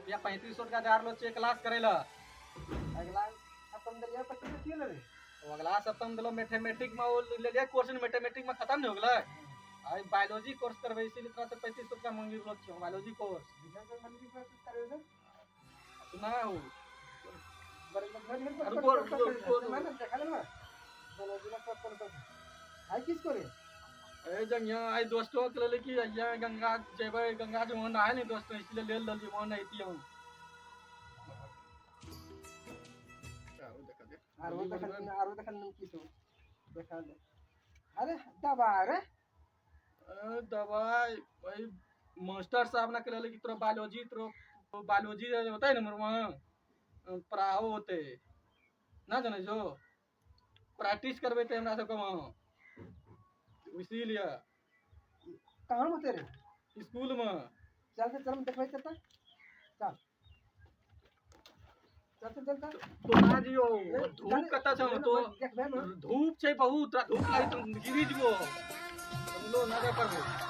या 3500 का 4 लो check class करेला अगला अपन दलिया पट्टी में क्यों ले तो अगला सप्ताह दिलो मैथमेटिक में वो ले लिया कोर्स मैथमेटिक में खत्म नहीं हो गला आई बायोलॉजी कोर्स करबे इसीलिए तोरा से 3500 का मांगी लो छ बायोलॉजी कोर्स बिना मन की कोशिश करे ना सुना हो बड़े घर रुको मैंने देखा ना बोलो जिला पर आई किस करे ए जंगिया आई दोस्तों के लिए कि अయ్యా गंगा जेबे गंगा जो ना है नहीं दोस्तों इसलिए ले ल ली मन आईती हूं आरो देखा नाम किस हो देखा ले अरे दबा रे दवाई भाई मास्टर साहब ना के लिए कि तोरा बायोलॉजी होता है ना वहाँ पढ़ाओ होते ना जाने जो प्रैक्टिस करबे ते हमरा सब वहाँ इसीलिए कहां में तेरे स्कूल में चल चल देखबै चलता चल चल तो ना जियो धूप कता छ तो देखबै ना धूप छै बहुत धूप लागी तो गिरी जबो हम लो ना करबो